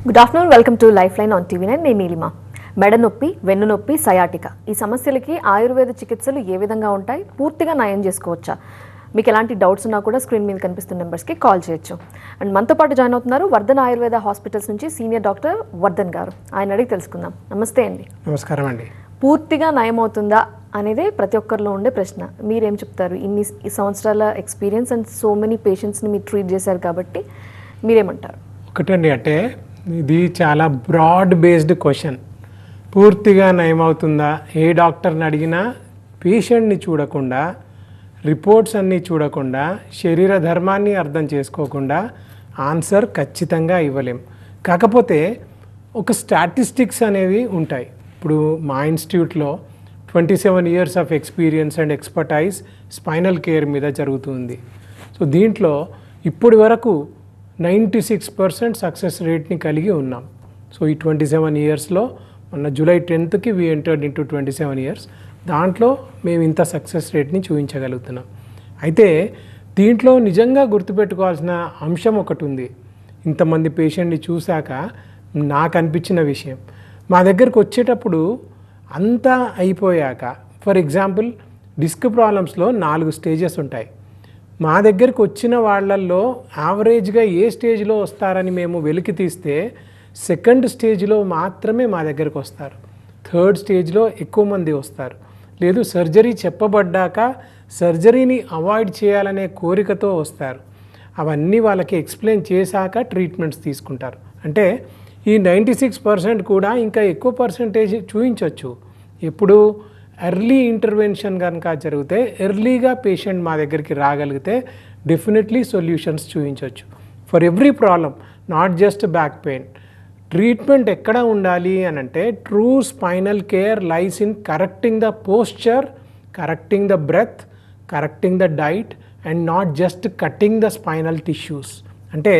Good afternoon, welcome to life line on TV9. నేను నీలిమ. మెడ నొప్పి, వెన్ను నొప్పి, సయాటికా ఈ సమస్యలకి ఆయుర్వేద చికిత్సలు ఏ విధంగా ఉంటాయి, పూర్తిగా నయం చేసుకోవచ్చా? మీకు ఎలాంటి డౌట్స్ ఉన్నా కూడా స్క్రీన్ మీద కనిపిస్తున్న నెంబర్స్కి కాల్ చేయొచ్చు. అండ్ మనతో పాటు జాయిన్ అవుతున్నారు వర్ధన్ ఆయుర్వేద హాస్పిటల్స్ నుంచి సీనియర్ డాక్టర్ వర్ధన్ గారు. ఆయన అడిగి తెలుసుకుందాం. నమస్తే అండి. నమస్కారం అండి. పూర్తిగా నయం అవుతుందా అనేది ప్రతి ఒక్కరిలో ఉండే ప్రశ్న. మీరేం చెప్తారు? ఈ సంవత్సరాల ఎక్స్పీరియన్స్ అండ్ సో మెనీ పేషెంట్స్ని మీరు ట్రీట్ చేశారు కాబట్టి మీరేమంటారు? ఒకటండి, అంటే ఇది చాలా బ్రాడ్ బేస్డ్ క్వశ్చన్. పూర్తిగా నయమవుతుందా? ఏ డాక్టర్ని అడిగినా పేషెంట్ని చూడకుండా, రిపోర్ట్స్ అన్నీ చూడకుండా, శరీర ధర్మాన్ని అర్థం చేసుకోకుండా ఆన్సర్ ఖచ్చితంగా ఇవ్వలేం. కాకపోతే ఒక స్టాటిస్టిక్స్ అనేవి ఉంటాయి. ఇప్పుడు మా ఇన్స్టిట్యూట్లో 27 years of experience and expertise spinal care మీద జరుగుతుంది. సో దీంట్లో ఇప్పటి వరకు 96% సక్సెస్ రేట్ని కలిగి ఉన్నాం. సో ఈ 27 yearsలో మొన్న July 10th we entered into 27 years. దాంట్లో మేము ఇంత సక్సెస్ రేట్ని చూపించగలుగుతున్నాం. అయితే దీంట్లో నిజంగా గుర్తుపెట్టుకోవాల్సిన అంశం ఒకటి ఉంది. ఇంతమంది పేషెంట్ని చూశాక నాకు అనిపించిన విషయం, మా దగ్గరకు వచ్చేటప్పుడు అంతా అయిపోయాక, ఫర్ ఎగ్జాంపుల్ డిస్క్ ప్రాబ్లమ్స్లో 4 స్టేజెస్ ఉంటాయి. మా దగ్గరికి వచ్చిన వాళ్ళల్లో యావరేజ్గా ఏ స్టేజ్లో వస్తారని మేము వెలికి తీస్తే 2nd స్టేజ్లో మాత్రమే మా దగ్గరకు వస్తారు. 3rd స్టేజ్లో ఎక్కువ మంది వస్తారు. లేదు, సర్జరీ చెప్పబడ్డాక సర్జరీని అవాయిడ్ చేయాలనే కోరికతో వస్తారు. అవన్నీ వాళ్ళకి ఎక్స్ప్లెయిన్ చేశాక ట్రీట్మెంట్స్ తీసుకుంటారు. అంటే ఈ 96% కూడా ఇంకా ఎక్కువ పర్సంటేజ్ చూపించవచ్చు. ఎప్పుడు ఎర్లీ ఇంటర్వెన్షన్ కనుక జరిగితే, ఎర్లీగా పేషెంట్ మా దగ్గరికి రాగలిగితే డెఫినెట్లీ సొల్యూషన్స్ చూపించవచ్చు for every problem, not just back pain. Treatment ఎక్కడ ఉండాలి అని అంటే, true spinal care lies in correcting the posture, correcting the breath, correcting the diet and not just cutting the spinal tissues. అంటే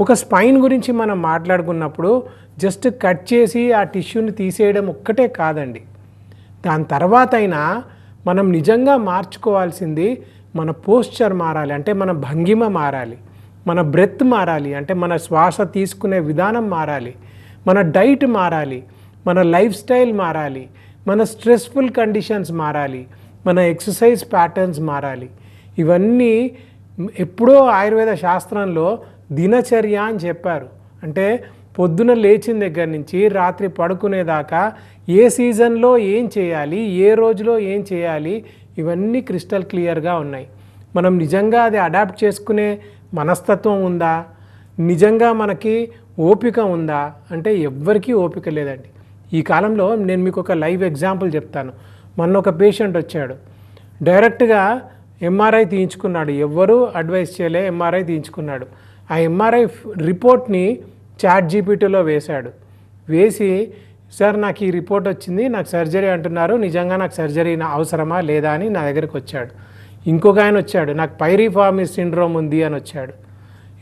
ఒక spine గురించి మనం మాట్లాడుకున్నప్పుడు జస్ట్ కట్ చేసి ఆ టిష్యూని తీసేయడం ఒక్కటే కాదండి. దాని తర్వాత అయినా మనం నిజంగా మార్చుకోవాల్సింది మన పోస్చర్ మారాలి, అంటే మన భంగిమ మారాలి, మన బ్రెత్ మారాలి, అంటే మన శ్వాస తీసుకునే విధానం మారాలి, మన డైట్ మారాలి, మన లైఫ్ స్టైల్ మారాలి, మన స్ట్రెస్ఫుల్ కండిషన్స్ మారాలి, మన ఎక్సర్సైజ్ ప్యాటర్న్స్ మారాలి. ఇవన్నీ ఎప్పుడో ఆయుర్వేద శాస్త్రంలో దినచర్య అని చెప్పారు. అంటే పొద్దున లేచిన దగ్గర నుంచి రాత్రి పడుకునేదాకా ఏ సీజన్లో ఏం చేయాలి, ఏ రోజులో ఏం చేయాలి, ఇవన్నీ క్రిస్టల్ క్లియర్గా ఉన్నాయి. మనం నిజంగా అది అడాప్ట్ చేసుకునే మనస్తత్వం ఉందా, నిజంగా మనకి ఓపిక ఉందా అంటే ఎవ్వరికీ ఓపిక లేదండి. ఈ కాలంలో నేను మీకు ఒక లైవ్ ఎగ్జాంపుల్ చెప్తాను. మొన్న ఒక పేషెంట్ వచ్చాడు, డైరెక్ట్గా ఎంఆర్ఐ తీయించుకున్నాడు. ఎవ్వరూ అడ్వైస్ చేయలే, ఎంఆర్ఐ తీయించుకున్నాడు. ఆ ఎంఆర్ఐ రిపోర్ట్ని ChatGPTలో వేశాడు. వేసి, సార్ నాకు ఈ రిపోర్ట్ వచ్చింది, నాకు సర్జరీ అంటున్నారు, నిజంగా నాకు సర్జరీ అవసరమా లేదా అని నా దగ్గరికి వచ్చాడు. ఇంకొక ఆయన వచ్చాడు, నాకు పైరిఫార్మిస్ సిండ్రోమ్ ఉంది అని వచ్చాడు.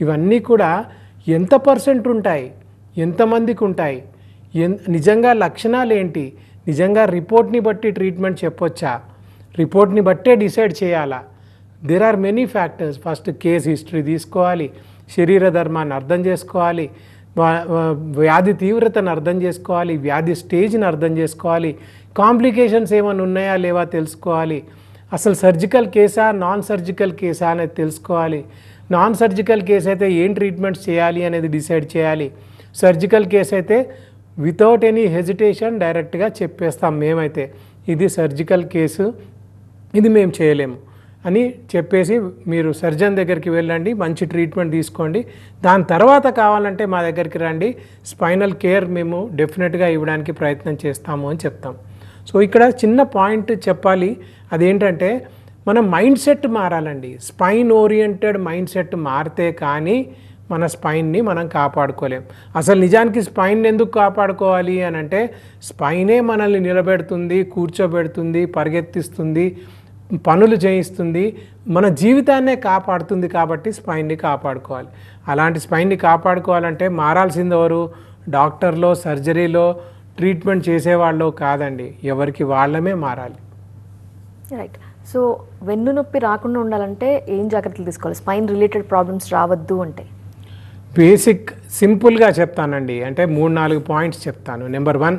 ఇవన్నీ కూడా ఎంత పర్సెంట్ ఉంటాయి, ఎంతమందికి ఉంటాయి, నిజంగా లక్షణాలు ఏంటి, నిజంగా రిపోర్ట్ని బట్టి ట్రీట్మెంట్ చెప్పొచ్చా, రిపోర్ట్ని బట్టే డిసైడ్ చేయాలా? There are many factors. First case history తీసుకోవాలి, శరీర ధర్మాన్ని అర్థం చేసుకోవాలి, వ్యాధి తీవ్రతను అర్థం చేసుకోవాలి, వ్యాధి స్టేజ్ని అర్థం చేసుకోవాలి, కాంప్లికేషన్స్ ఏమైనా ఉన్నాయా లేవా తెలుసుకోవాలి, అసలు సర్జికల్ కేసా నాన్ సర్జికల్ కేసా అనేది తెలుసుకోవాలి, నాన్ సర్జికల్ కేసు అయితే ఏం ట్రీట్మెంట్స్ చేయాలి అనేది డిసైడ్ చేయాలి, సర్జికల్ కేసు అయితే వితౌట్ ఎనీ హెజిటేషన్ డైరెక్ట్గా చెప్పేస్తాం మేమైతే, ఇది సర్జికల్ కేసు, ఇది మేము చేయలేము అని చెప్పేసి మీరు సర్జన్ దగ్గరికి వెళ్ళండి, మంచి ట్రీట్మెంట్ తీసుకోండి, దాని తర్వాత కావాలంటే మా దగ్గరికి రండి, స్పైనల్ కేర్ మేము డెఫినెట్గా ఇవ్వడానికి ప్రయత్నం చేస్తాము అని చెప్తాం. సో ఇక్కడ చిన్న పాయింట్ చెప్పాలి, అదేంటంటే మన మైండ్ సెట్ మారాలండి. స్పైన్ ఓరియంటెడ్ మైండ్ సెట్ మారితే కానీ మన స్పైన్ని మనం కాపాడుకోలేం. అసలు నిజానికి స్పైన్ ఎందుకు కాపాడుకోవాలి అని అంటే, స్పైనే మనల్ని నిలబెడుతుంది, కూర్చోబెడుతుంది, పరిగెత్తిస్తుంది, పనులు చేయిస్తుంది, మన జీవితాన్నే కాపాడుతుంది. కాబట్టి స్పైన్ని కాపాడుకోవాలి. అలాంటి స్పైన్ని కాపాడుకోవాలంటే మారాల్సింది ఎవరు? డాక్టర్లో, సర్జరీలో ట్రీట్మెంట్ చేసేవాళ్ళు కాదండి, ఎవరికి వాళ్ళమే మారాలి. రైట్. సో వెన్ను నొప్పి రాకుండా ఉండాలంటే ఏం జాగ్రత్తలు తీసుకోవాలి? స్పైన్ రిలేటెడ్ ప్రాబ్లమ్స్ రావద్దు అంటే బేసిక్ సింపుల్గా చెప్తానండి, అంటే 3-4 పాయింట్స్ చెప్తాను. నెంబర్ 1,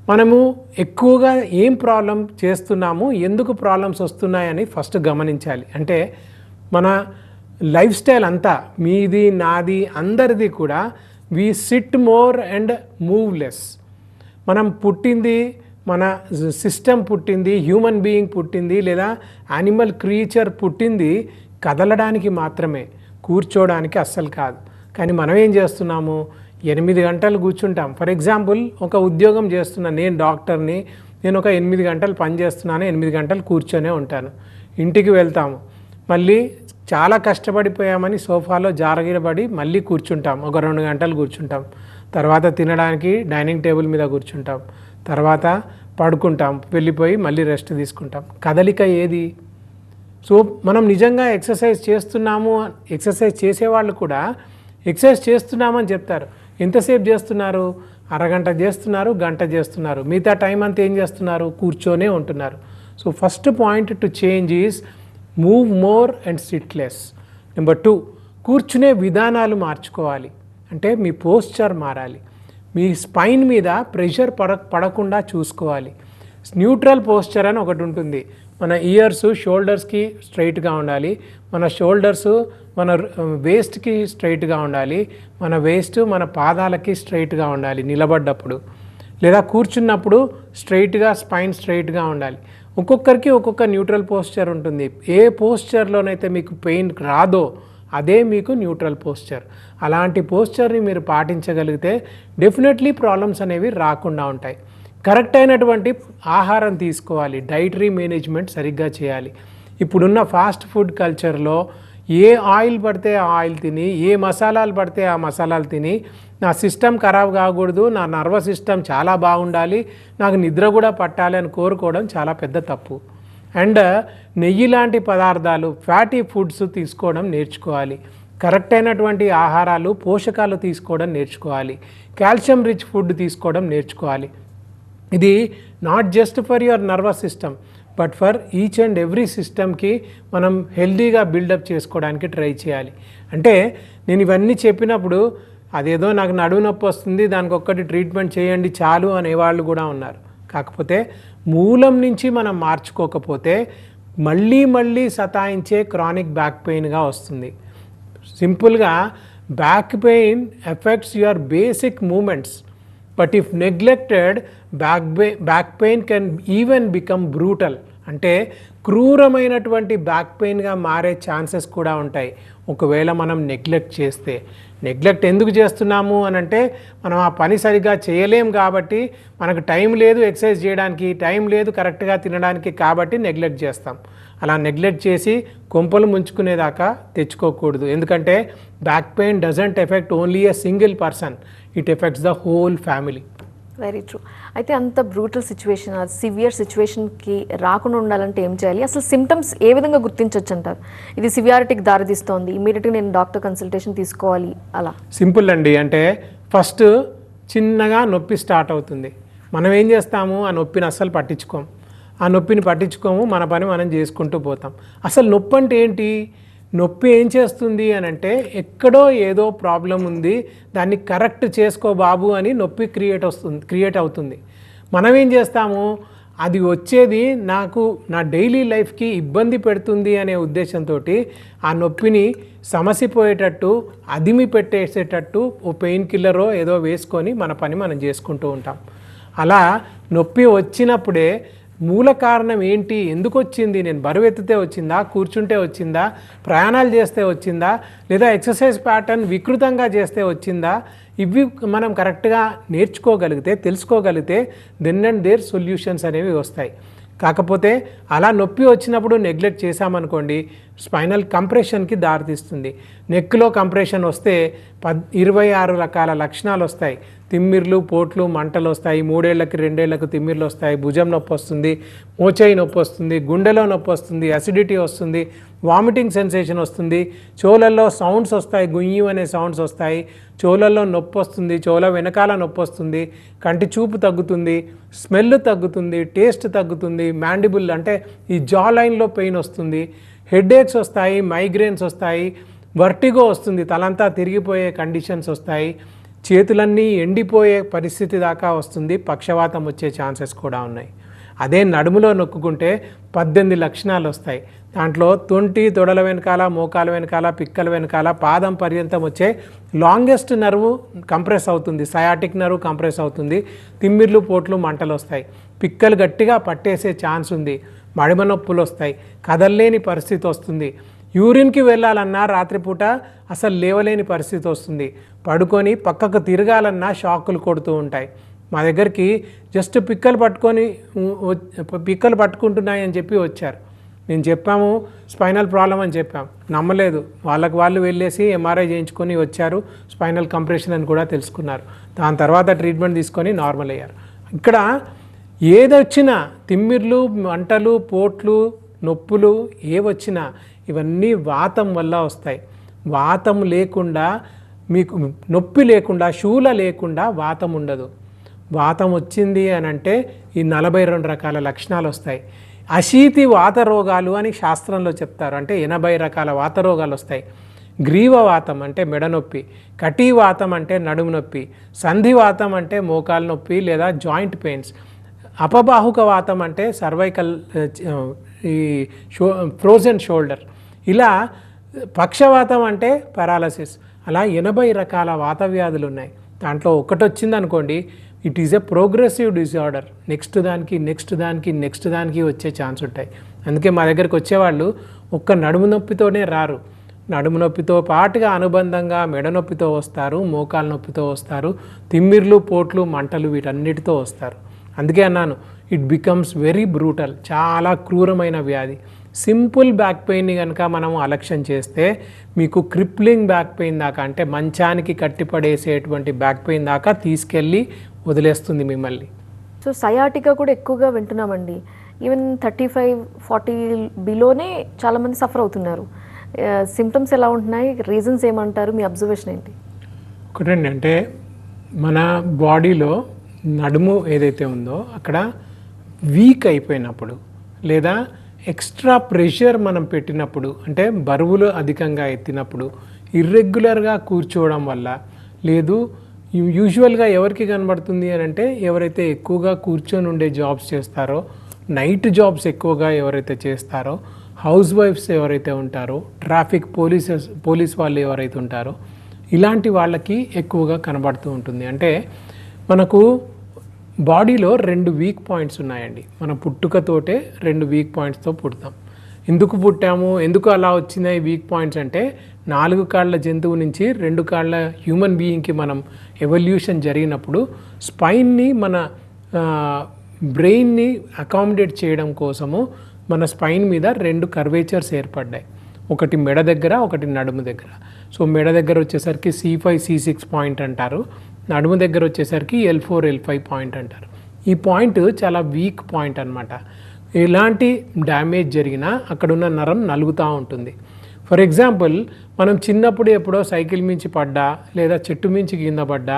మనము ఎక్కువగా ఏం ప్రాబ్లం చేస్తున్నాము, ఎందుకు ప్రాబ్లమ్స్ వస్తున్నాయని ఫస్ట్ గమనించాలి. అంటే మన లైఫ్ స్టైల్ అంతా, మీది నాది అందరిది కూడా, we SIT more and move less. మనం పుట్టింది, మన సిస్టమ్ పుట్టింది, హ్యూమన్ బీయింగ్ పుట్టింది, లేదా యానిమల్ క్రియేచర్ పుట్టింది కదలడానికి మాత్రమే, కూర్చోడానికి అస్సలు కాదు. కానీ మనం ఏం చేస్తున్నాము, 8 గంటలు కూర్చుంటాం. ఫర్ ఎగ్జాంపుల్, ఒక ఉద్యోగం చేస్తున్నాను, నేను డాక్టర్ని, నేను ఒక 8 గంటలు పని చేస్తున్నాను, 8 గంటలు కూర్చొనే ఉంటాను. ఇంటికి వెళ్తాము, మళ్ళీ చాలా కష్టపడిపోయామని సోఫాలో జారగిరబడి మళ్ళీ కూర్చుంటాం, ఒక 2 గంటలు కూర్చుంటాం. తర్వాత తినడానికి డైనింగ్ టేబుల్ మీద కూర్చుంటాం, తర్వాత పడుకుంటాం, వెళ్ళిపోయి మళ్ళీ రెస్ట్ తీసుకుంటాం. కదలిక ఏది? సో మనం నిజంగా ఎక్సర్సైజ్ చేస్తున్నాము, ఎక్సర్సైజ్ చేసేవాళ్ళు కూడా ఎక్సర్సైజ్ చేస్తున్నామని చెప్తారు. ఎంతసేపు చేస్తున్నారు? అరగంట చేస్తున్నారు, గంట చేస్తున్నారు, మిగతా టైం అంతా ఏం చేస్తున్నారు? కూర్చొనే ఉంటున్నారు. So first point to change is move more and SIT less. Number 2, కూర్చునే విధానాలు మార్చుకోవాలి. అంటే మీ పోస్చర్ మారాలి, మీ స్పైన్ మీద ప్రెషర్ పడకుండా చూసుకోవాలి. న్యూట్రల్ పోస్చర్ అని ఒకటి ఉంటుంది. మన ఇయర్స్ షోల్డర్స్కి స్ట్రైట్గా ఉండాలి, మన షోల్డర్స్ మన వేస్ట్కి స్ట్రైట్గా ఉండాలి, మన వేస్ట్ మన పాదాలకి స్ట్రైట్గా ఉండాలి నిలబడ్డప్పుడు, లేదా కూర్చున్నప్పుడు స్ట్రైట్గా, స్పైన్ స్ట్రైట్గా ఉండాలి. ఒక్కొక్కరికి ఒక్కొక్క న్యూట్రల్ పోస్చర్ ఉంటుంది. ఏ పోస్చర్లోనైతే మీకు పెయిన్ రాదో అదే మీకు న్యూట్రల్ పోస్చర్. అలాంటి పోస్చర్ని మీరు పాటించగలిగితే డెఫినెట్లీ ప్రాబ్లమ్స్ అనేవి రాకుండా ఉంటాయి. కరెక్ట్ అయినటువంటి ఆహారం తీసుకోవాలి, డైటరీ మేనేజ్మెంట్ సరిగ్గా చేయాలి. ఇప్పుడున్న ఫాస్ట్ ఫుడ్ కల్చర్లో ఏ ఆయిల్ పడితే ఆ ఆయిల్ తిని, ఏ మసాలాలు పడితే ఆ మసాలాలు తిని, నా సిస్టమ్ ఖరాబ్ కాకూడదు, నా నర్వస్ సిస్టమ్ చాలా బాగుండాలి, నాకు నిద్ర కూడా పట్టాలి అని కోరుకోవడం చాలా పెద్ద తప్పు. అండ్ నెయ్యి లాంటి పదార్థాలు, ఫ్యాటీ ఫుడ్స్ తీసుకోవడం నేర్చుకోవాలి. కరెక్ట్ అయినటువంటి ఆహారాలు, పోషకాలు తీసుకోవడం నేర్చుకోవాలి. కాల్షియం రిచ్ ఫుడ్ తీసుకోవడం నేర్చుకోవాలి. ఇది not just for your nervous system, but for each and every సిస్టమ్కి మనం హెల్దీగా బిల్డప్ చేసుకోవడానికి ట్రై చేయాలి. అంటే నేను ఇవన్నీ చెప్పినప్పుడు అదేదో నాకు నడుము నొప్పి వస్తుంది, దానికి ఒక్కటి ట్రీట్మెంట్ చేయండి చాలు అనేవాళ్ళు కూడా ఉన్నారు. కాకపోతే మూలం నుంచి మనం మార్చుకోకపోతే మళ్ళీ మళ్ళీ సతాయించే క్రానిక్ బ్యాక్ పెయిన్గా వస్తుంది. సింపుల్గా back pain affects your basic movements, but if neglected back pain can even become brutal. అంటే క్రూరమైనటువంటి బ్యాక్ పెయిన్గా మారే ఛాన్సెస్ కూడా ఉంటాయి ఒకవేళ మనం నెగ్లెక్ట్ చేస్తే. నెగ్లెక్ట్ ఎందుకు చేస్తున్నాము అని అంటే, మనం ఆ పని సరిగ్గా చేయలేం కాబట్టి, మనకు టైం లేదు ఎక్సర్సైజ్ చేయడానికి, టైం లేదు కరెక్ట్గా తినడానికి, కాబట్టి నెగ్లెక్ట్ చేస్తాం. అలా నెగ్లెక్ట్ చేసి కొంపలు ముంచుకునేదాకా తెచ్చుకోకూడదు. ఎందుకంటే back pain doesn't effect only a single person, it effects the whole family. Very true. అయితే అంత బ్రూటల్ సిచ్యువేషన్, సివియర్ సిచ్యువేషన్కి రాకుండా ఉండాలంటే ఏం చేయాలి? అసలు సిమ్టమ్స్ ఏ విధంగా గుర్తించవచ్చు అంటారు? ఇది సివియారిటీకి దారితీస్తోంది, ఇమీడియట్గా నేను డాక్టర్ కన్సల్టేషన్ తీసుకోవాలి, అలా? సింపుల్ అండి. అంటే ఫస్ట్ చిన్నగా నొప్పి స్టార్ట్ అవుతుంది, మనం ఏం చేస్తాము, ఆ నొప్పిని అస్సలు పట్టించుకోము. ఆ నొప్పిని పట్టించుకోము, మన పని మనం చేసుకుంటూ పోతాం. అసలు నొప్పి అంటే ఏంటి? నొప్పి ఏం చేస్తుంది అని అంటే, ఎక్కడో ఏదో ప్రాబ్లం ఉంది, దాన్ని కరెక్ట్ చేసుకో బాబు అని నొప్పి క్రియేట్ అవుతుంది. మనం ఏం చేస్తాము, అది వచ్చేది నాకు నా డైలీ లైఫ్కి ఇబ్బంది పెడుతుంది అనే ఉద్దేశంతో ఆ నొప్పిని సమసిపోయేటట్టు, అదిమి పెట్టేసేటట్టు ఓ పెయిన్ కిల్లరో ఏదో వేసుకొని మన పని మనం చేసుకుంటూ ఉంటాం. అలా నొప్పి వచ్చినప్పుడే మూల కారణం ఏంటి, ఎందుకు వచ్చింది, నేను బరువు ఎత్తితే వచ్చిందా, కూర్చుంటే వచ్చిందా, ప్రయాణాలు చేస్తే వచ్చిందా, లేదా ఎక్సర్సైజ్ ప్యాటర్న్ వికృతంగా చేస్తే వచ్చిందా, ఇవి మనం కరెక్ట్గా నేర్చుకోగలిగితే, తెలుసుకోగలిగితే దెన్ అండ్ దేర్ సొల్యూషన్స్ అనేవి వస్తాయి. కాకపోతే అలా నొప్పి వచ్చినప్పుడు నెగ్లెక్ట్ చేశామనుకోండి, స్పైనల్ కంప్రెషన్కి దారితీస్తుంది. నెక్లో కంప్రెషన్ వస్తే 26 రకాల లక్షణాలు వస్తాయి. తిమ్మిర్లు, పోట్లు, మంటలు వస్తాయి, 3 ఏళ్లకి 2 ఏళ్లకు తిమ్మిర్లు వస్తాయి, భుజం నొప్పి వస్తుంది, మోచేయి నొప్పి వస్తుంది, గుండెలో నొప్పి వస్తుంది, అసిడిటీ వస్తుంది, వామిటింగ్ సెన్సేషన్ వస్తుంది, చెవులల్లో సౌండ్స్ వస్తాయి, గుయ్యి అనే సౌండ్స్ వస్తాయి, చెవులల్లో నొప్పి వస్తుంది, చెవుల వెనకాల నొప్పి వస్తుంది, కంటి చూపు తగ్గుతుంది, స్మెల్ తగ్గుతుంది, టేస్ట్ తగ్గుతుంది, మ్యాండిబుల్ అంటే ఈ జా లైన్లో పెయిన్ వస్తుంది, హెడేక్స్ వస్తాయి, మైగ్రేన్స్ వస్తాయి, వర్టిగో వస్తుంది, తలంతా తిరిగిపోయే కండిషన్స్ వస్తాయి, చేతులన్నీ ఎండిపోయే పరిస్థితి దాకా వస్తుంది, పక్షవాతం వచ్చే ఛాన్సెస్ కూడా ఉన్నాయి. అదే నడుములో నొక్కుంటే 18 లక్షణాలు వస్తాయి. దాంట్లో తొడల వెనకాల, మోకాల వెనకాల, పిక్కల వెనకాల, పాదం పర్యంతం వచ్చే లాంగెస్ట్ నర్వ్ కంప్రెస్ అవుతుంది, సయాటిక్ నర్వ్ కంప్రెస్ అవుతుంది, తిమ్మిర్లు పోట్లు మంటలు వస్తాయి, పిక్కలు గట్టిగా పట్టేసే ఛాన్స్ ఉంది, మడిమ నొప్పులు వస్తాయి, కదల్లేని పరిస్థితి వస్తుంది, యూరిన్కి వెళ్ళాలన్నా రాత్రిపూట అసలు లేవలేని పరిస్థితి వస్తుంది, పడుకొని పక్కకు తిరగాలన్నా షాకులు కొడుతూ ఉంటాయి. మా దగ్గరికి జస్ట్ పిక్కలు పట్టుకుంటున్నాయని చెప్పి వచ్చారు. నేను చెప్పాము స్పైనల్ ప్రాబ్లం అని చెప్పాం, నమ్మలేదు. వాళ్ళు వెళ్ళేసి ఎంఆర్ఐ చేయించుకొని వచ్చారు, స్పైనల్ కంప్రెషన్ అని కూడా తెలుసుకున్నారు. దాని తర్వాత ట్రీట్మెంట్ తీసుకొని నార్మల్ అయ్యారు. ఇక్కడ ఏదొచ్చినా తిమ్మిర్లు, మంటలు, పోట్లు, నొప్పులు ఏవొచ్చినా ఇవన్నీ వాతం వల్ల వస్తాయి. వాతం లేకుండా మీకు నొప్పి లేకుండా, శూల లేకుండా వాతం ఉండదు. వాతం వచ్చింది అని అంటే ఈ 42 రకాల లక్షణాలు వస్తాయి. అశీతి వాత రోగాలు అని శాస్త్రంలో చెప్తారు. అంటే 80 రకాల వాత రోగాలు వస్తాయి. గ్రీవవాతం అంటే మెడ నొప్పి, కటీవాతం అంటే నడుము నొప్పి, సంధివాతం అంటే మోకాలు నొప్పి లేదా జాయింట్ పెయిన్స్, అపబాహుక వాతం అంటే సర్వైకల్ ఈ ఫ్రోజన్ షోల్డర్, ఇలా పక్షవాతం అంటే పారాలసిస్. అలా 80 రకాల వాత వ్యాధులు ఉన్నాయి. దాంట్లో ఒకటి వచ్చింది అనుకోండి, it is a progressive disorder. Next దానికి వచ్చే ఛాన్స్ ఉంటాయి. అందుకే మా దగ్గరికి వచ్చేవాళ్ళు ఒక్క నడుము నొప్పితోనే రారు. నడుము నొప్పితో పాటుగా అనుబంధంగా మెడ నొప్పితో వస్తారు, మోకాలు నొప్పితో వస్తారు, తిమ్మిర్లు, పోట్లు, మంటలు వీటన్నిటితో వస్తారు. అందుకే అన్నాను, ఇట్ బికమ్స్ వెరీ బ్రూటల్, చాలా క్రూరమైన వ్యాధి. సింపుల్ బ్యాక్ పెయిన్ని కనుక మనం అలక్ష్యం చేస్తే మీకు క్రిప్లింగ్ బ్యాక్ పెయిన్ దాకా, అంటే మంచానికి కట్టిపడేసేటువంటి బ్యాక్ పెయిన్ దాకా తీసుకెళ్ళి వదిలేస్తుంది మిమ్మల్ని. సో సయాటికా కూడా ఎక్కువగా వింటున్నామండి. ఈవెన్ 35-40 బిలోనే చాలామంది సఫర్ అవుతున్నారు. సిమ్టమ్స్ ఎలా ఉంటున్నాయి, రీజన్స్ ఏమంటారు, మీ అబ్జర్వేషన్ ఏంటి? ఒకటండి, అంటే మన బాడీలో నడుము ఏదైతే ఉందో అక్కడ వీక్ అయిపోయినప్పుడు లేదా ఎక్స్ట్రా ప్రెషర్ మనం పెట్టినప్పుడు, అంటే బరువులు అధికంగా ఎత్తినప్పుడు, ఇర్రెగ్యులర్గా కూర్చోవడం వల్ల, లేదు యూజువల్గా ఎవరికి కనబడుతుంది అని అంటే ఎవరైతే ఎక్కువగా కూర్చొని ఉండే జాబ్స్ చేస్తారో, నైట్ ఎక్కువగా ఎవరైతే చేస్తారో, హౌస్ వైఫ్స్ ఎవరైతే ఉంటారో, ట్రాఫిక్ పోలీస్ వాళ్ళు ఎవరైతే ఉంటారో, ఇలాంటి వాళ్ళకి ఎక్కువగా కనబడుతూ ఉంటుంది. అంటే మనకు బాడీలో 2 వీక్ పాయింట్స్ ఉన్నాయండి. మన పుట్టుకతోటే 2 వీక్ పాయింట్స్తో పుడతాం. ఎందుకు పుట్టాము, ఎందుకు అలా వచ్చినాయి వీక్ పాయింట్స్ అంటే 4 కాళ్ళ జంతువు నుంచి 2 కాళ్ళ హ్యూమన్ బీయింగ్కి మనం ఎవల్యూషన్ జరిగినప్పుడు స్పైన్ని, మన బ్రెయిన్ని అకామిడేట్ చేయడం కోసము మన స్పైన్ మీద 2 కర్వేచర్స్ ఏర్పడ్డాయి. ఒకటి మెడ దగ్గర, ఒకటి నడుము దగ్గర. సో మెడ దగ్గర వచ్చేసరికి C5, C6 పాయింట్ అంటారు, నడుము దగ్గర వచ్చేసరికి L4, L5 పాయింట్ అంటారు. ఈ పాయింట్ చాలా వీక్ పాయింట్ అనమాట. ఎలాంటి డ్యామేజ్ జరిగినా అక్కడున్న నరం నలుగుతూ ఉంటుంది. ఫర్ ఎగ్జాంపుల్, మనం చిన్నప్పుడు ఎప్పుడో సైకిల్ మించి పడ్డా లేదా చెట్టు మించి కింద పడ్డా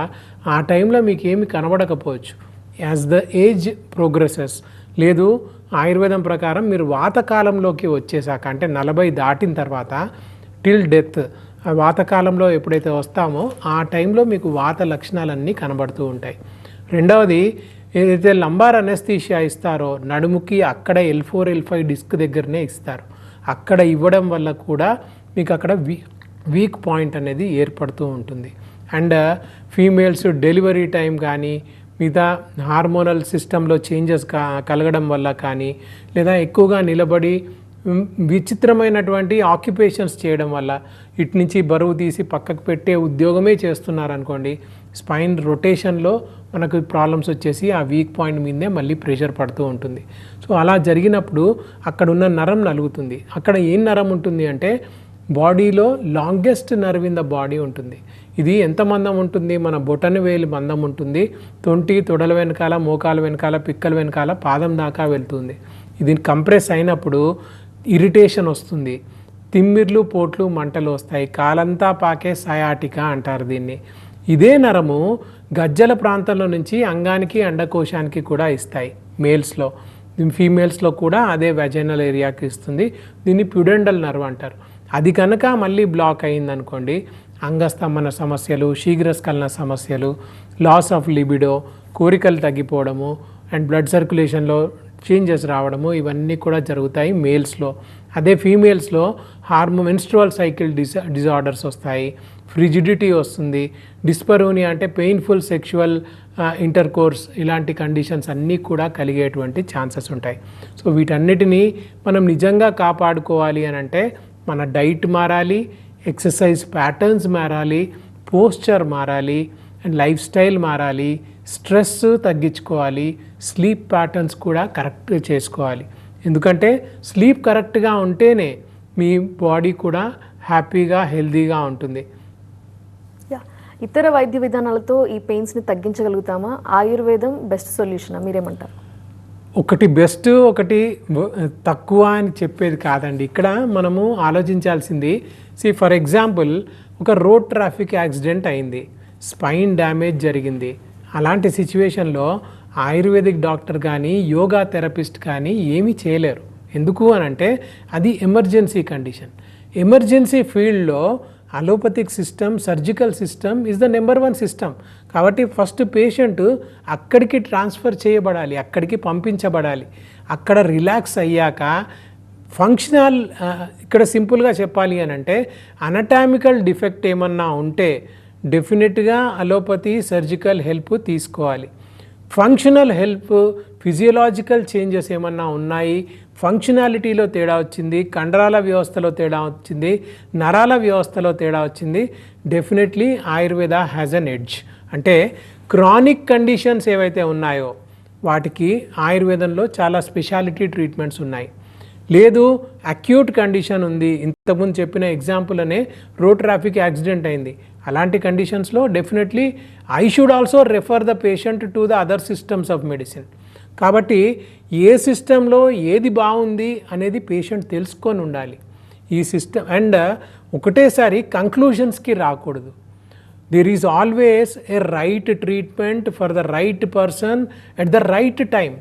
ఆ టైంలో మీకు ఏమి కనబడకపోవచ్చు. యాజ్ ద ఏజ్ ప్రోగ్రెసెస్, లేదు ఆయుర్వేదం ప్రకారం మీరు వాతకాలంలోకి వచ్చేసాక, అంటే 40 దాటిన తర్వాత టిల్ డెత్, వాతకాలంలో ఎప్పుడైతే వస్తామో ఆ టైంలో మీకు వాత లక్షణాలన్నీ కనబడుతూ ఉంటాయి. రెండవది, ఏదైతే లంబార్ అనెస్థీషియా ఇస్తారో నడుముకి అక్కడ L4, L5 డిస్క్ దగ్గరనే ఇస్తారు. అక్కడ ఇవ్వడం వల్ల కూడా మీకు అక్కడ వీక్ పాయింట్ అనేది ఏర్పడుతూ ఉంటుంది. అండ్ ఫీమేల్స్ డెలివరీ టైం కానీ, మిగతా హార్మోనల్ సిస్టంలో చేంజెస్ కలగడం వల్ల కానీ, లేదా ఎక్కువగా నిలబడి విచిత్రమైనటువంటి ఆక్యుపేషన్స్ చేయడం వల్ల, ఇటు నుంచి బరువు తీసి పక్కకు పెట్టే ఉద్యోగమే చేస్తున్నారనుకోండి, స్పైన్ రొటేషన్లో మనకు ప్రాబ్లమ్స్ వచ్చేసి ఆ వీక్ పాయింట్ మీదే మళ్ళీ ప్రెషర్ పడుతూ ఉంటుంది. సో అలా జరిగినప్పుడు అక్కడ ఉన్న నరం నలుగుతుంది. అక్కడ ఏం నరం ఉంటుంది అంటే బాడీలో longest nerve in the body ఉంటుంది. ఇది ఎంత మందం ఉంటుంది, మన బొటన వేలు మందం ఉంటుంది. తొడల వెనకాల, మోకాల వెనకాల, పిక్కల వెనకాల, పాదం దాకా వెళ్తుంది. ఇది కంప్రెస్ అయినప్పుడు ఇరిటేషన్ వస్తుంది, తిమ్మిర్లు, పోట్లు, మంటలు వస్తాయి, కాలంతా పాకే సయాటికా అంటారు దీన్ని. ఇదే నరము గజ్జల ప్రాంతంలో నుంచి అంగానికి, అండకోశానికి కూడా ఇస్తాయి మేల్స్లో. ఫీమేల్స్లో కూడా అదే వెజైనల్ ఏరియాకి ఇస్తుంది. దీన్ని ప్యుడెండల్ నర్వ్ అంటారు. అది కనుక మళ్ళీ బ్లాక్ అయిందనుకోండి, అంగస్తంభన సమస్యలు, శీఘ్రస్ఖలన సమస్యలు, లాస్ ఆఫ్ లిబిడో, కోరికలు తగ్గిపోవడము అండ్ బ్లడ్ సర్క్యులేషన్లో చేంజెస్ రావడము, ఇవన్నీ కూడా జరుగుతాయి మేల్స్లో. అదే ఫీమేల్స్లో మెన్స్ట్రువల్ సైకిల్ డిజార్డర్స్ వస్తాయి, ఫ్రిజిడిటీ వస్తుంది, డిస్పరోనియా అంటే పెయిన్ఫుల్ సెక్షువల్ ఇంటర్కోర్స్, ఇలాంటి కండిషన్స్ అన్నీ కూడా కలిగేటువంటి ఛాన్సెస్ ఉంటాయి. సో వీటన్నిటినీ మనం నిజంగా కాపాడుకోవాలి అని అంటే మన డైట్ మారాలి, ఎక్సర్సైజ్ ప్యాటర్న్స్ మారాలి, పోస్చర్ మారాలి అండ్ లైఫ్ స్టైల్ మారాలి, స్ట్రెస్ తగ్గించుకోవాలి, స్లీప్ ప్యాటర్న్స్ కూడా కరెక్ట్ చేసుకోవాలి. ఎందుకంటే స్లీప్ కరెక్ట్గా ఉంటేనే మీ బాడీ కూడా హ్యాపీగా హెల్తీగా ఉంటుంది. ఇతర వైద్య విధానాలతో ఈ పెయిన్స్ని తగ్గించగలుగుతామా? ఆయుర్వేదం బెస్ట్ సొల్యూషనా, మీరేమంటారు? ఒకటి బెస్ట్ ఒకటి తక్కువ అని చెప్పేది కాదండి. ఇక్కడ మనము ఆలోచించాల్సింది, ఫర్ ఎగ్జాంపుల్ ఒక రోడ్ ట్రాఫిక్ యాక్సిడెంట్ అయింది, స్పైన్ డ్యామేజ్ జరిగింది. అలాంటి సిచ్యువేషన్లో ఆయుర్వేదిక్ డాక్టర్ కానీ యోగా థెరపిస్ట్ కానీ ఏమీ చేయలేరు. ఎందుకు అని అంటే అది ఎమర్జెన్సీ కండిషన్. ఎమర్జెన్సీ ఫీల్డ్లో allopathic system, surgical system is the number 1 system. కాబట్టి ఫస్ట్ పేషెంట్ అక్కడికి ట్రాన్స్ఫర్ చేయబడాలి, అక్కడికి పంపించబడాలి. అక్కడ రిలాక్స్ అయ్యాక ఫంక్షనల్, ఇక్కడ సింపుల్గా చెప్పాలి అని అంటే అనటామికల్ డిఫెక్ట్ ఏమన్నా ఉంటే డెఫినెట్గా అలోపతి సర్జికల్ హెల్ప్ తీసుకోవాలి. ఫంక్షనల్ హెల్ప్, ఫిజియోలాజికల్ చేంజెస్ ఏమన్నా ఉన్నాయి, ఫంక్షనాలిటీలో తేడా వచ్చింది, కండరాల వ్యవస్థలో తేడా వచ్చింది, నరాల వ్యవస్థలో తేడా వచ్చింది, definitely Ayurveda has an edge. అంటే క్రానిక్ కండిషన్స్ ఏవైతే ఉన్నాయో వాటికి ఆయుర్వేదంలో చాలా స్పెషాలిటీ ట్రీట్మెంట్స్ ఉన్నాయి. లేదు అక్యూట్ కండిషన్ ఉంది, ఇంతకుముందు చెప్పిన ఎగ్జాంపుల్ అనే రోడ్ ట్రాఫిక్ యాక్సిడెంట్ అయింది, అలాంటి కండిషన్స్లో definitely I should also refer the patient to the other systems of medicine. కాబట్టి ఏ సిస్టంలో ఏది బాగుంది అనేది పేషెంట్ తెలుసుకొని ఉండాలి. ఈ సిస్టమ్ అండ్ ఒకటేసారి కంక్లూషన్స్కి రాకూడదు. There is always a right treatment for the right person at the right time.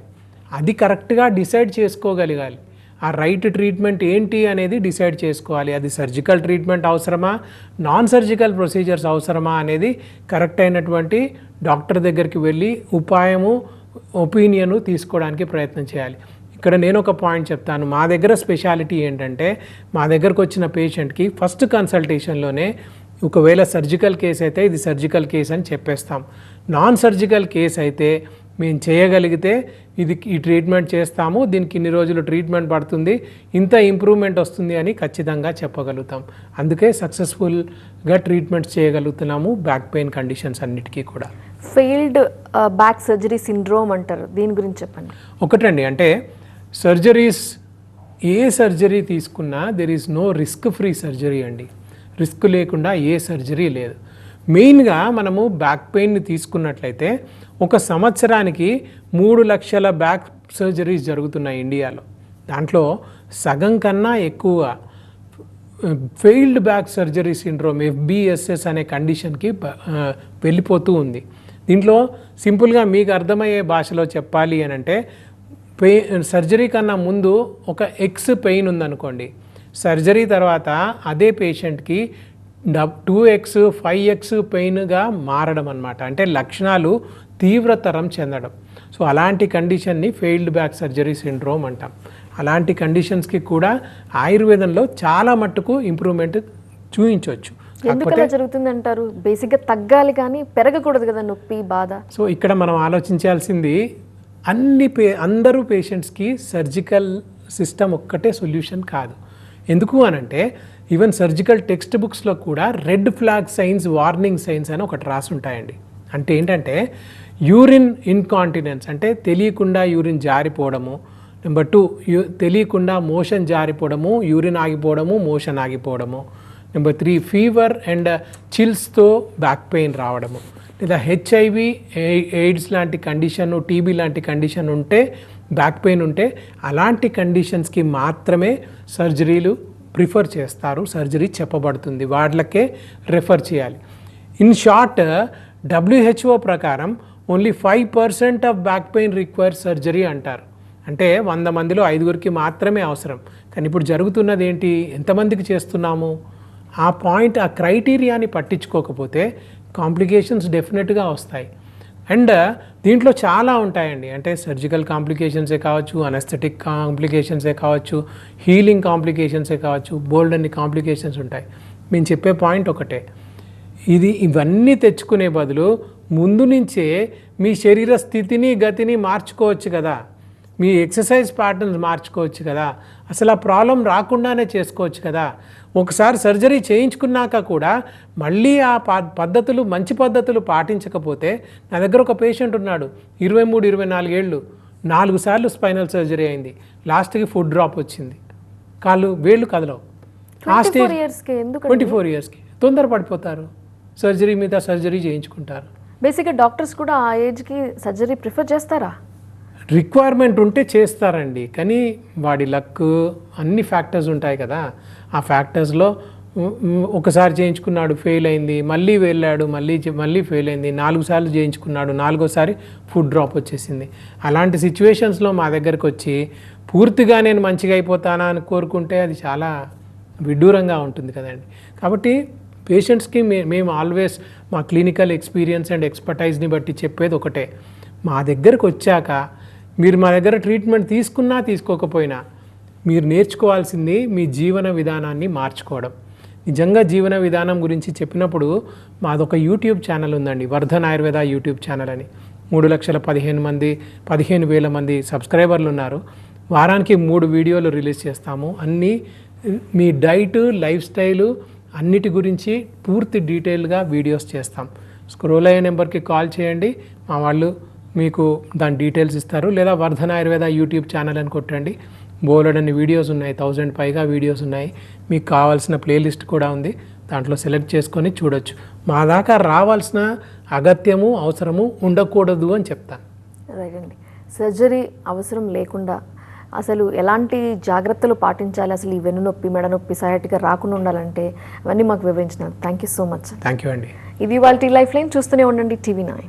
అది కరెక్ట్గా డిసైడ్ చేసుకోగలగాలి. ఆ రైట్ ట్రీట్మెంట్ ఏంటి అనేది డిసైడ్ చేసుకోవాలి. అది సర్జికల్ ట్రీట్మెంట్ అవసరమా, నాన్ సర్జికల్ ప్రొసీజర్స్ అవసరమా అనేది కరెక్ట్ అయినటువంటి డాక్టర్ దగ్గరికి వెళ్ళి ఉపాయము, ఒపీనియను తీసుకోవడానికి ప్రయత్నం చేయాలి. ఇక్కడ నేను ఒక పాయింట్ చెప్తాను. మా దగ్గర స్పెషాలిటీ ఏంటంటే మా దగ్గరకు వచ్చిన పేషెంట్కి ఫస్ట్ కన్సల్టేషన్లోనే ఒకవేళ సర్జికల్ కేసు అయితే ఇది సర్జికల్ కేసు అని చెప్పేస్తాం. నాన్ సర్జికల్ కేసు అయితే మేము చేయగలిగితే ఈ ట్రీట్మెంట్ చేస్తాము, దీనికి ఇన్ని రోజులు ట్రీట్మెంట్ పడుతుంది, ఇంత ఇంప్రూవ్మెంట్ వస్తుంది అని ఖచ్చితంగా చెప్పగలుగుతాం. అందుకే సక్సెస్ఫుల్గా ట్రీట్మెంట్స్ చేయగలుగుతున్నాము బ్యాక్ పెయిన్ కండిషన్స్ అన్నిటికీ కూడా. ఫెయిల్డ్ బ్యాక్ సర్జరీ సిండ్రోమ్ అంటారు, దీని గురించి చెప్పండి. ఒకటండి, అంటే సర్జరీస్, ఏ సర్జరీ తీసుకున్నా there is no risk free surgery అండి. రిస్క్ లేకుండా ఏ సర్జరీ లేదు. మెయిన్గా మనము బ్యాక్ పెయిన్ని తీసుకున్నట్లయితే ఒక సంవత్సరానికి 3 లక్షల బ్యాక్ సర్జరీస్ జరుగుతున్నాయి ఇండియాలో. దాంట్లో సగం కన్నా ఎక్కువ failed back surgery syndrome, FBSS అనే కండిషన్కి వెళ్ళిపోతూ ఉంది. దీంట్లో సింపుల్గా మీకు అర్థమయ్యే భాషలో చెప్పాలి అని అంటే సర్జరీ కన్నా ముందు ఒక ఎక్స్ పెయిన్ ఉందనుకోండి, సర్జరీ తర్వాత అదే పేషెంట్కి 2x 5x పెయిన్గా మారడం అన్నమాట. అంటే లక్షణాలు తీవ్రతరం చెందడం. సో అలాంటి కండిషన్ని ఫెయిల్డ్ బ్యాక్ సర్జరీ సిండ్రోమ్ అంటాం. అలాంటి కండిషన్స్కి కూడా ఆయుర్వేదంలో చాలా మట్టుకు ఇంప్రూవ్మెంట్ చూపించవచ్చు. ఎందుకలా జరుగుతుంది అంటారు? బేసిక్గా తగ్గాలి కానీ పెరగకూడదు కదా నొప్పి, బాధ. సో ఇక్కడ మనం ఆలోచించాల్సింది అందరూ పేషెంట్స్కి సర్జికల్ సిస్టమ్ ఒక్కటే సొల్యూషన్ కాదు. ఎందుకు అనంటే ఈవెన్ సర్జికల్ టెక్స్ట్ బుక్స్లో కూడా red flag science, warning signs అని ఒకటి రాసి ఉంటాయండి. అంటే ఏంటంటే యూరిన్ ఇన్కాంటినెన్స్, అంటే తెలియకుండా యూరిన్ జారిపోవడము. నెంబర్ 2 తెలియకుండా మోషన్ జారిపోవడము, యూరిన్ ఆగిపోవడము, మోషన్ ఆగిపోవడము. నెంబర్ 3 ఫీవర్ అండ్ చిల్స్తో బ్యాక్ పెయిన్ రావడము. లేదా HIV, ఎయిడ్స్ లాంటి కండిషన్, TB లాంటి కండిషన్ ఉంటే, బ్యాక్ పెయిన్ ఉంటే అలాంటి కండిషన్స్కి మాత్రమే సర్జరీలు ప్రిఫర్ చేస్తారు, సర్జరీ చెప్పబడుతుంది, వాళ్ళకే రెఫర్ చేయాలి. ఇన్ షార్ట్ WHO ప్రకారం only 5% of back pain require surgery అంటారు. అంటే 100 మందిలో 5గురికి మాత్రమే అవసరం. కానీ ఇప్పుడు జరుగుతున్నది ఏంటి, ఎంతమందికి చేస్తున్నాము, ఆ పాయింట్, ఆ క్రైటీరియాని పట్టించుకోకపోతే కాంప్లికేషన్స్ డెఫినెట్గా వస్తాయి. అండ్ దీంట్లో చాలా ఉంటాయండి. అంటే సర్జికల్ కాంప్లికేషన్సే కావచ్చు, అనస్థెటిక్ కాంప్లికేషన్సే కావచ్చు, హీలింగ్ కాంప్లికేషన్సే కావచ్చు, బోల్డ్ అన్ని కాంప్లికేషన్స్ ఉంటాయి. మేము చెప్పే పాయింట్ ఒకటే, ఇవన్నీ తెచ్చుకునే బదులు ముందు నుంచే మీ శరీర స్థితిని గతిని మార్చుకోవచ్చు కదా, మీ ఎక్సర్సైజ్ ప్యాటర్న్స్ మార్చుకోవచ్చు కదా, అసలు ఆ ప్రాబ్లం రాకుండానే చేసుకోవచ్చు కదా. ఒకసారి సర్జరీ చేయించుకున్నాక కూడా మళ్ళీ ఆ పద్ధతులు, మంచి పద్ధతులు పాటించకపోతే, నా దగ్గర ఒక పేషెంట్ ఉన్నాడు, 23-24 ఏళ్ళు, 4 సార్లు స్పైనల్ సర్జరీ అయింది, లాస్ట్కి ఫుడ్ డ్రాప్ వచ్చింది, కాళ్ళు వేళ్ళు కదలవు. ఆ స్టేజ్ 24 ఇయర్స్కి తొందరపడిపోతారు, సర్జరీ మీద సర్జరీ చేయించుకుంటారు. బేసిక్గా డాక్టర్స్ కూడా ఆ ఏజ్కి సర్జరీ ప్రిఫర్ చేస్తారా? రిక్వైర్మెంట్ ఉంటే చేస్తారండి, కానీ వాడి లక్, అన్ని ఫ్యాక్టర్స్ ఉంటాయి కదా. ఆ ఫ్యాక్టర్స్లో ఒకసారి చేయించుకున్నాడు, ఫెయిల్ అయింది, మళ్ళీ వెళ్ళాడు, మళ్ళీ ఫెయిల్ అయింది, 4 సార్లు చేయించుకున్నాడు, 4వసారి ఫుడ్ డ్రాప్ వచ్చేసింది. అలాంటి సిచ్యువేషన్స్లో మా దగ్గరకు వచ్చి పూర్తిగా నేను మంచిగా అయిపోతానా అని కోరుకుంటే అది చాలా విడ్డూరంగా ఉంటుంది కదండి. కాబట్టి పేషెంట్స్కి మేము ఆల్వేస్ మా క్లినికల్ ఎక్స్పీరియన్స్ అండ్ ఎక్స్పర్టైజ్ని బట్టి చెప్పేది ఒకటే, మా దగ్గరకు వచ్చాక మీరు మా దగ్గర ట్రీట్మెంట్ తీసుకున్నా తీసుకోకపోయినా మీరు నేర్చుకోవాల్సింది మీ జీవన విధానాన్ని మార్చుకోవడం. నిజంగా జీవన విధానం గురించి చెప్పినప్పుడు మాదొక యూట్యూబ్ ఛానల్ ఉందండి, వర్ధన్ ఆయుర్వేద యూట్యూబ్ ఛానల్ అని. 3,15,000 మంది సబ్స్క్రైబర్లు ఉన్నారు. వారానికి 3 వీడియోలు రిలీజ్ చేస్తాము. అన్నీ మీ డైట్, లైఫ్ స్టైలు అన్నిటి గురించి పూర్తి డీటెయిల్గా వీడియోస్ చేస్తాం. స్క్రోల్ అయ్యే నెంబర్కి కాల్ చేయండి, మా వాళ్ళు మీకు దాని డీటెయిల్స్ ఇస్తారు. లేదా వర్ధన్ ఆయుర్వేద యూట్యూబ్ ఛానల్ అని కొట్టండి, బోలెడన్ని వీడియోస్ ఉన్నాయి, 1000 పైగా వీడియోస్ ఉన్నాయి. మీకు కావాల్సిన ప్లేలిస్ట్ కూడా ఉంది, దాంట్లో సెలెక్ట్ చేసుకొని చూడొచ్చు. మా దాకా రావాల్సిన అగత్యము, అవసరము ఉండకూడదు అని చెప్తాను. రైట్ అండి. సర్జరీ అవసరం లేకుండా అసలు ఎలాంటి జాగ్రత్తలు పాటించాలి, అసలు ఈ వెన్నునొప్పి, మెడనొప్పి, సయాటిగా రాకుండా ఉండాలంటే అవన్నీ మాకు వివరించినారు. Thank you so much. Thank you అండి. ఇది వాళ్ళ లైఫ్ లైన్. చూస్తూనే ఉండండి TV9.